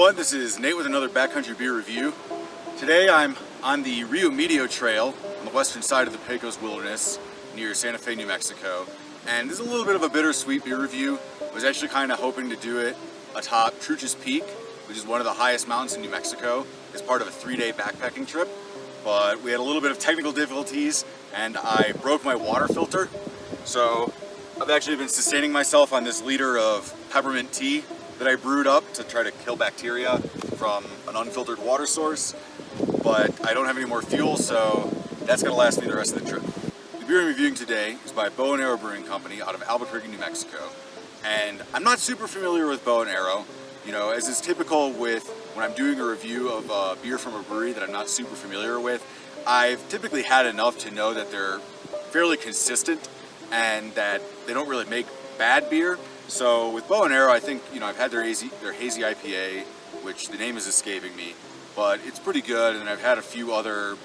everyone, this is Nate with another Backcountry beer review. Today I'm on the Medio trail on the western side of the Pecos wilderness near Santa Fe, New Mexico. And this is a little bit of a bittersweet beer review. I was actually kind of hoping to do it atop Truch's Peak, which is one of the highest mountains in New Mexico, as part of a 3-day backpacking trip. But we had a little bit of technical difficulties and I broke my water filter. So I've actually been sustaining myself on this liter of peppermint tea that I brewed up to try to kill bacteria from an unfiltered water source. But I don't have any more fuel, so that's gonna last me the rest of the trip. The beer I'm reviewing today is by Arrow Brewing Co out of Albuquerque, New Mexico. And I'm not super familiar with Bow and Arrow. You know, as is typical with when I'm doing a review of a beer from a brewery that I'm not super familiar with, I've typically had enough to know that they're fairly consistent and that they don't really make bad beer. So with Bow and Arrow, I think, you know, I've had their hazy IPA, which the name is escaping me, but it's pretty good. And I've had a few other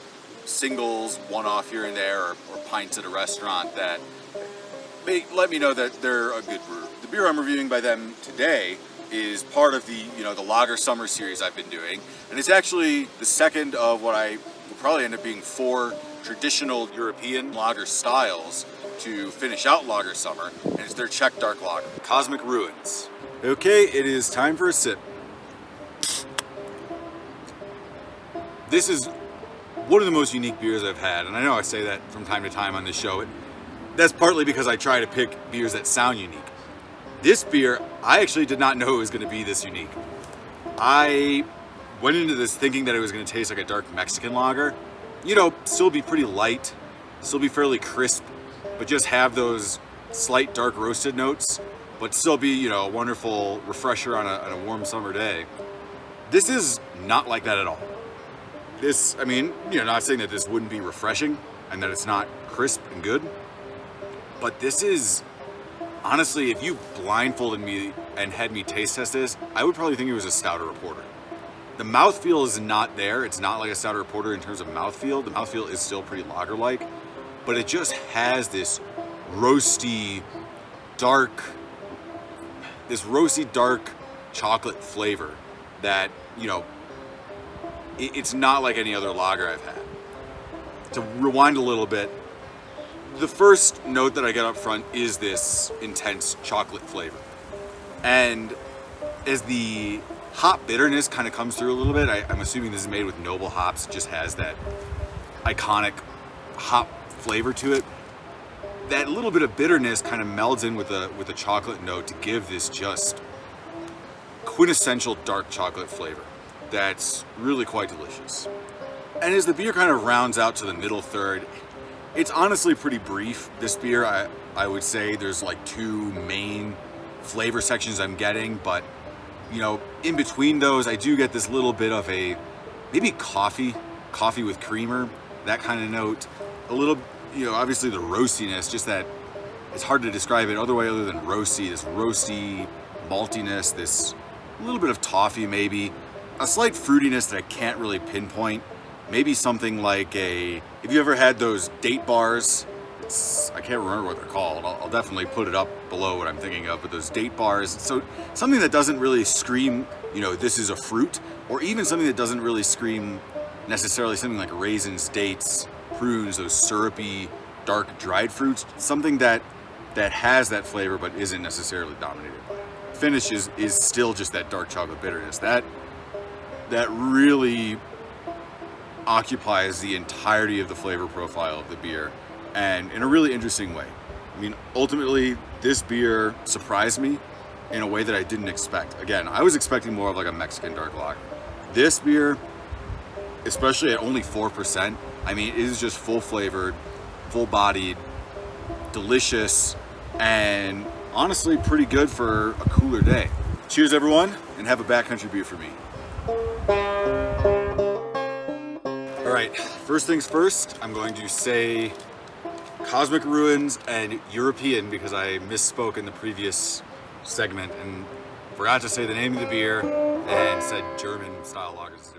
singles, one-off here and there, or pints at a restaurant that may let me know that they're a good brewer. The beer I'm reviewing by them today is part of the, you know, the Lager Summer series I've been doing. And it's actually the second of what I will probably end up being 4 traditional European lager styles to finish out Lager Summer, and it's their Czech dark lager, Cosmic Ruins. Okay, it is time for a sip. This is one of the most unique beers I've had, and I know I say that from time to time on this show. That's partly because I try to pick beers that sound unique. This beer, I actually did not know it was going to be this unique. I went into this thinking that it was going to taste like a dark Mexican lager. You know, still be pretty light, still be fairly crisp, but just have those slight dark roasted notes, but still be, you know, a wonderful refresher on a warm summer day. This is not like that at all. This, I mean, you know, not saying that this wouldn't be refreshing and that it's not crisp and good, but this is, honestly, if you blindfolded me and had me taste test this, I would probably think it was a stouter or porter. The mouthfeel is not there. It's not like a stouter or porter in terms of mouthfeel. The mouthfeel is still pretty lager-like, but it just has this roasty, dark chocolate flavor that, you know, it's not like any other lager I've had. To rewind a little bit, the first note that I get up front is this intense chocolate flavor. And as the hop bitterness kind of comes through a little bit, I'm assuming this is made with noble hops, it just has that iconic hop flavor to it. That little bit of bitterness kind of melds in with the chocolate note to give this just quintessential dark chocolate flavor that's really quite delicious. And as the beer kind of rounds out to the middle third, it's honestly pretty brief. This beer, I would say there's like 2 main flavor sections I'm getting, but you know, in between those, I do get this little bit of a maybe coffee with creamer, that kind of note. A little, you know, obviously the roastiness, just that it's hard to describe it other way other than roasty. This roasty maltiness, this little bit of toffee maybe, a slight fruitiness that I can't really pinpoint. Maybe something like if you ever had those date bars, I can't remember what they're called. I'll definitely put it up below what I'm thinking of, but those date bars. So something that doesn't really scream, you know, this is a fruit, or even something that doesn't really scream necessarily something like raisins, dates, prunes, those syrupy, dark dried fruits. Something that has that flavor but isn't necessarily dominated by it. Finish is still just that dark chocolate bitterness. That really occupies the entirety of the flavor profile of the beer, and in a really interesting way. I mean, ultimately, this beer surprised me in a way that I didn't expect. Again, I was expecting more of like a Mexican dark lager. This beer, especially at only 4%, I mean, it is just full flavored, full bodied, delicious, and honestly pretty good for a cooler day. Cheers everyone, and have a backcountry beer for me. All right, first things first, I'm going to say Cosmic Ruins and European because I misspoke in the previous segment and forgot to say the name of the beer and said German style lagers.